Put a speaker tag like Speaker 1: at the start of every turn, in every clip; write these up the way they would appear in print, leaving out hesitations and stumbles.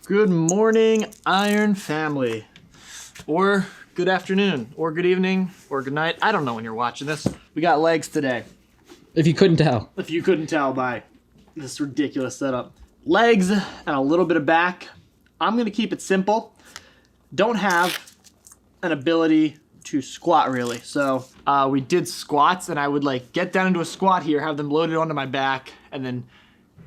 Speaker 1: Good morning, Iron family. Or good afternoon, or good evening, or good night. I don't know when you're watching this. We got legs today.
Speaker 2: If you couldn't tell.
Speaker 1: If you couldn't tell by this ridiculous setup. Legs and a little bit of back. I'm gonna keep it simple. Don't have an ability to squat really. So we did squats and I would like get down into a squat here, have them loaded onto my back, and then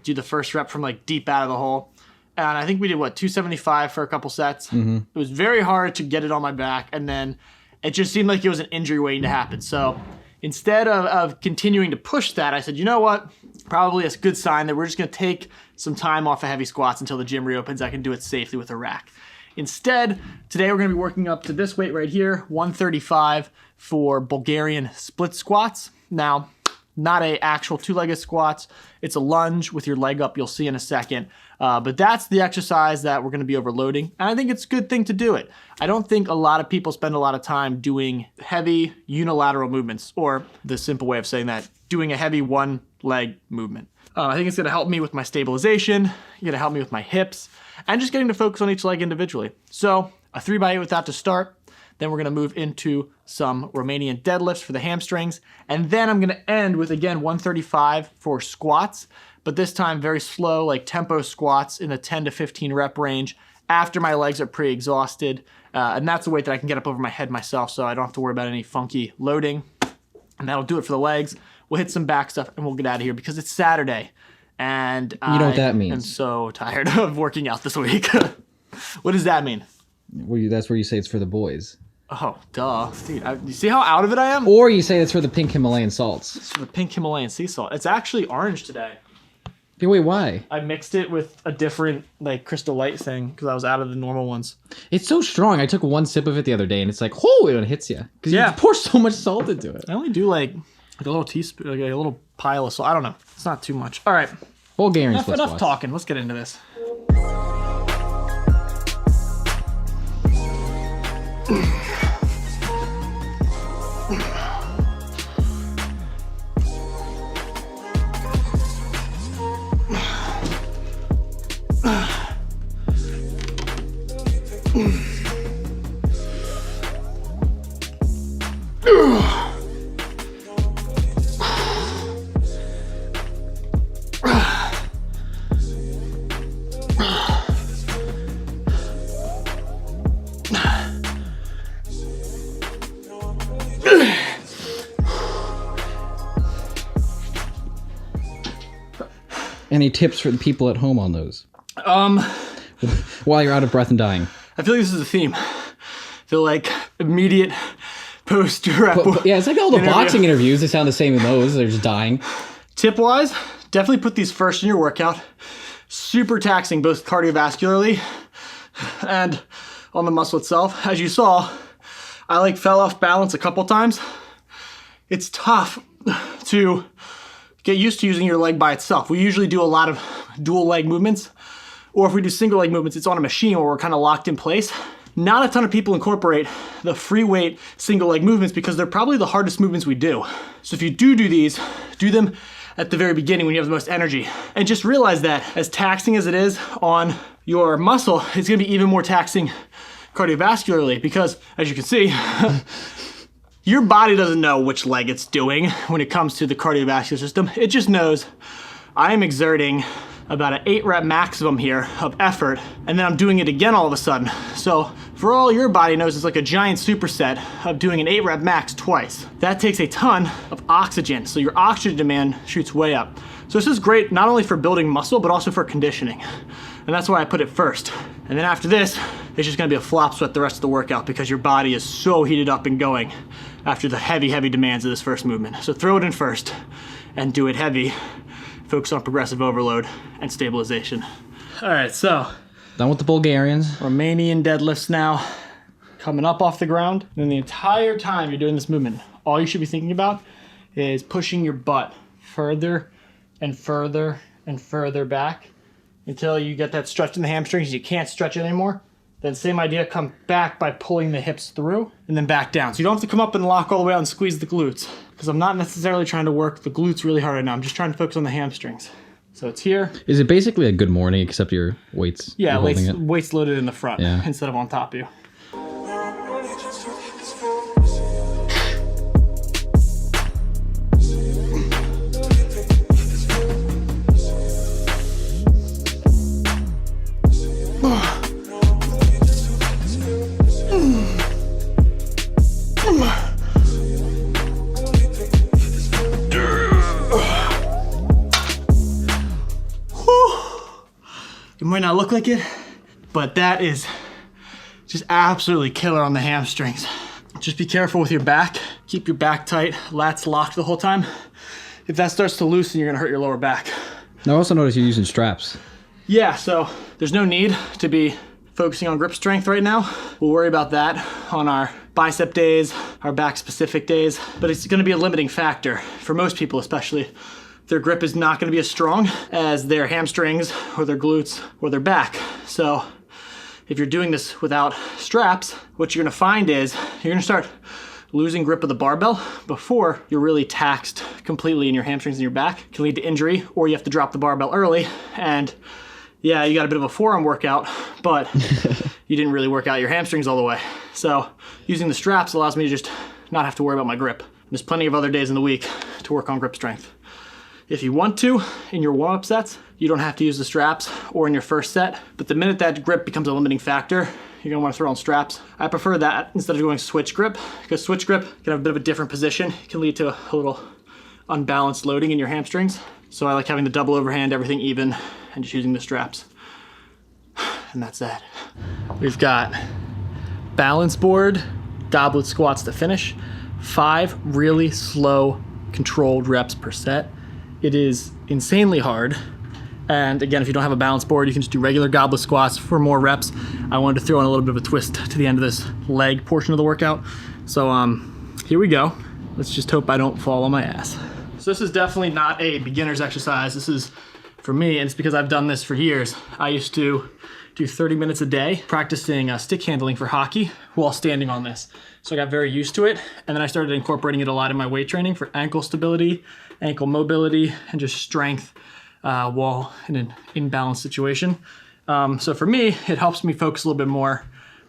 Speaker 1: do the first rep from like deep out of the hole. And I think we did, 275 for a couple sets. Mm-hmm. It was very hard to get it on my back, and then it just seemed like it was an injury waiting to happen. So instead of continuing to push that, I said, you know what? Probably a good sign that we're just going to take some time off of heavy squats until the gym reopens. I can do it safely with a rack. Instead, today we're going to be working up to this weight right here, 135 for Bulgarian split squats. Now, not a actual two-legged squats. It's a lunge with your leg up, you'll see in a second. But that's the exercise that we're gonna be overloading. And I think it's a good thing to do it. I don't think a lot of people spend a lot of time doing heavy unilateral movements, or the simple way of saying that, doing a heavy one leg movement. I think it's gonna help me with my stabilization, gonna help me with my hips, and just getting to focus on each leg individually. So a 3x8 with that to start. Then we're gonna move into some Romanian deadlifts for the hamstrings. And then I'm gonna end with, again, 135 for squats, but this time very slow, like tempo squats in the 10 to 15 rep range after my legs are pretty exhausted. And that's a weight that I can get up over my head myself, so I don't have to worry about any funky loading. And that'll do it for the legs. We'll hit some back stuff and we'll get out of here because it's Saturday. And
Speaker 2: you know what that means.
Speaker 1: I'm so tired of working out this week. What does that mean?
Speaker 2: That's where you say it's for the boys.
Speaker 1: Oh, duh. Dude, you see how out of it I am?
Speaker 2: Or you say it's for the pink Himalayan salts.
Speaker 1: It's for the pink Himalayan sea salt. It's actually orange today.
Speaker 2: Wait, why?
Speaker 1: I mixed it with a different, like, Crystal Light thing because I was out of the normal ones.
Speaker 2: It's so strong. I took one sip of it the other day, and it's like, oh, it hits you. Because you pour so much salt into it.
Speaker 1: I only do, like a little teaspoon, like a little pile of salt. I don't know. It's not too much. All right.
Speaker 2: Bulgarian split
Speaker 1: Enough
Speaker 2: squats.
Speaker 1: talking. Let's get into this.
Speaker 2: Any tips for the people at home on those? While you're out of breath and dying.
Speaker 1: I feel like this is a theme. I feel like immediate post-rep.
Speaker 2: Yeah, it's like all the boxing interviews. They sound the same in those. They're just dying.
Speaker 1: Tip-wise, definitely put these first in your workout. Super taxing both cardiovascularly and on the muscle itself. As you saw, I fell off balance a couple times. It's tough to get used to using your leg by itself. We usually do a lot of dual leg movements, or if we do single leg movements, it's on a machine where we're kind of locked in place. Not a ton of people incorporate the free weight single leg movements because they're probably the hardest movements we do. So if you do these, do them at the very beginning when you have the most energy. And just realize that as taxing as it is on your muscle, it's gonna be even more taxing cardiovascularly because, as you can see, your body doesn't know which leg it's doing when it comes to the cardiovascular system. It just knows I am exerting about an 8 rep maximum here of effort, and then I'm doing it again all of a sudden. So for all your body knows, it's like a giant superset of doing an 8 rep max twice. That takes a ton of oxygen, so your oxygen demand shoots way up. So this is great not only for building muscle, but also for conditioning. And that's why I put it first. And then after this, it's just gonna be a flop sweat the rest of the workout because your body is so heated up and going after the heavy, heavy demands of this first movement. So throw it in first and do it heavy. Focus on progressive overload and stabilization. All right, so.
Speaker 2: Done with the Bulgarians.
Speaker 1: Romanian deadlifts now. Coming up off the ground. And the entire time you're doing this movement, all you should be thinking about is pushing your butt further and further and further back until you get that stretch in the hamstrings. You can't stretch it anymore. Then same idea, come back by pulling the hips through and then back down. So you don't have to come up and lock all the way out and squeeze the glutes because I'm not necessarily trying to work the glutes really hard right now. I'm just trying to focus on the hamstrings. So it's here.
Speaker 2: Is it basically a good morning except your weights?
Speaker 1: Yeah,
Speaker 2: you're holding it?
Speaker 1: weights loaded in the front instead of on top of you. It might not look like it, but that is just absolutely killer on the hamstrings. Just be careful with your back. Keep your back tight, lats locked the whole time. If that starts to loosen, you're gonna hurt your lower back.
Speaker 2: I also noticed you're using straps.
Speaker 1: Yeah, so there's no need to be focusing on grip strength right now. We'll worry about that on our bicep days, our back specific days, but it's gonna be a limiting factor for most people, especially. Their grip is not gonna be as strong as their hamstrings or their glutes or their back. So if you're doing this without straps, what you're gonna find is you're gonna start losing grip of the barbell before you're really taxed completely in your hamstrings and your back. It can lead to injury, or you have to drop the barbell early. And yeah, you got a bit of a forearm workout, but you didn't really work out your hamstrings all the way. So using the straps allows me to just not have to worry about my grip. There's plenty of other days in the week to work on grip strength. If you want to, in your warm-up sets, you don't have to use the straps or in your first set, but the minute that grip becomes a limiting factor, you're gonna wanna throw on straps. I prefer that instead of going switch grip, because switch grip can have a bit of a different position. It can lead to a little unbalanced loading in your hamstrings. So I like having the double overhand, everything even, and just using the straps. And that's that. We've got balance board, goblet squats to finish, 5 really slow, controlled reps per set. It is insanely hard. And again, if you don't have a balance board, you can just do regular goblet squats for more reps. I wanted to throw in a little bit of a twist to the end of this leg portion of the workout. So here we go. Let's just hope I don't fall on my ass. So this is definitely not a beginner's exercise. This is for me, and it's because I've done this for years. I used to do 30 minutes a day practicing stick handling for hockey while standing on this. So I got very used to it, and then I started incorporating it a lot in my weight training for ankle stability, ankle mobility, and just strength while in an imbalanced situation. So for me, it helps me focus a little bit more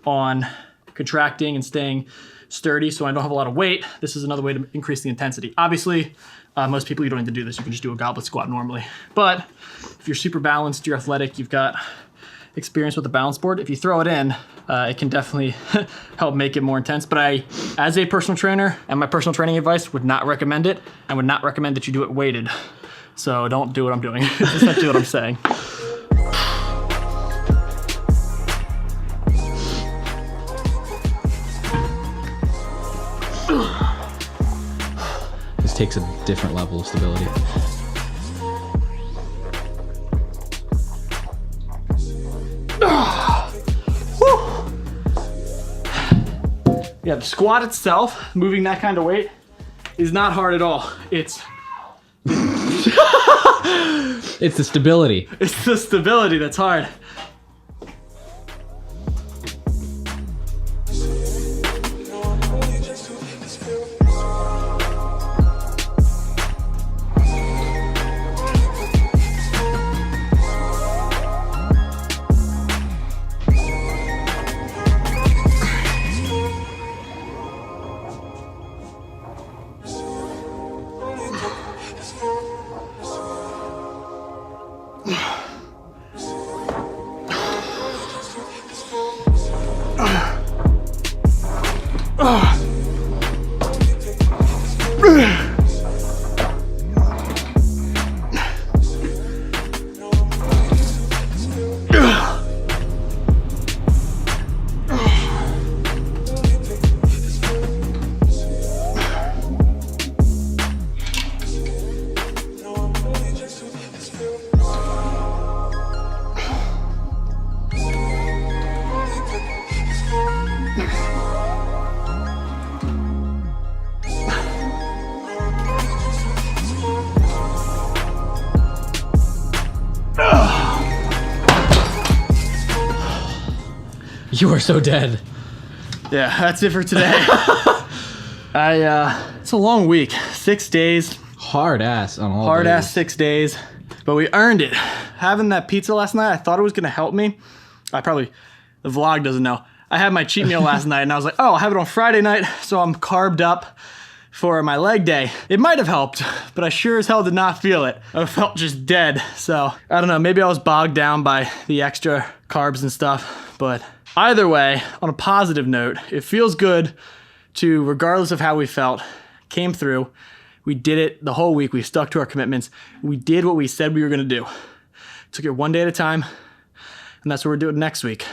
Speaker 1: on contracting and staying sturdy so I don't have a lot of weight. This is another way to increase the intensity. Obviously, most people, you don't need to do this. You can just do a goblet squat normally. But if you're super balanced, you're athletic, you've got experience with the balance board, if you throw it in, it can definitely help make it more intense. But I, as a personal trainer, and my personal training advice, would not recommend it. I would not recommend that you do it weighted. So don't do what I'm doing. Just not do what I'm saying.
Speaker 2: This takes a different level of stability.
Speaker 1: Yeah, the squat itself, moving that kind of weight, is not hard at all. It's
Speaker 2: It's the stability.
Speaker 1: It's the stability that's hard.
Speaker 2: You are so dead.
Speaker 1: Yeah, that's it for today. It's a long week. 6 days.
Speaker 2: Hard ass on all
Speaker 1: Hard
Speaker 2: days.
Speaker 1: ass 6 days. but we earned it. Having that pizza last night, I thought it was gonna help me. The vlog doesn't know. I had my cheat meal last night and I was like, oh, I'll have it on Friday night, so I'm carved up for my leg day. It might have helped, but I sure as hell did not feel it. I felt just dead. So I don't know, maybe I was bogged down by the extra carbs and stuff, but either way, on a positive note, it feels good to, regardless of how we felt, came through. We did it the whole week. We stuck to our commitments. We did what we said we were gonna do. Took it one day at a time, and that's what we're doing next week.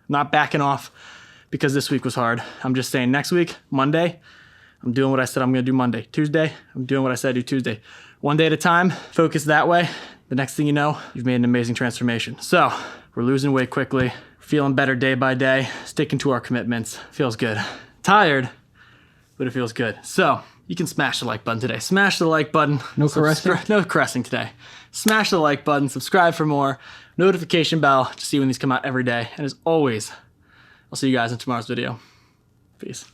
Speaker 1: Not backing off because this week was hard. I'm just saying next week, Monday, I'm doing what I said I'm gonna do Monday. Tuesday, I'm doing what I said I'd do Tuesday. One day at a time, focus that way. The next thing you know, you've made an amazing transformation. So we're losing weight quickly, feeling better day by day, sticking to our commitments. Feels good. Tired, but it feels good. So you can smash the like button today. Smash the like button.
Speaker 2: No caressing?
Speaker 1: No caressing today. Smash the like button, subscribe for more, notification bell to see when these come out every day. And as always, I'll see you guys in tomorrow's video. Peace.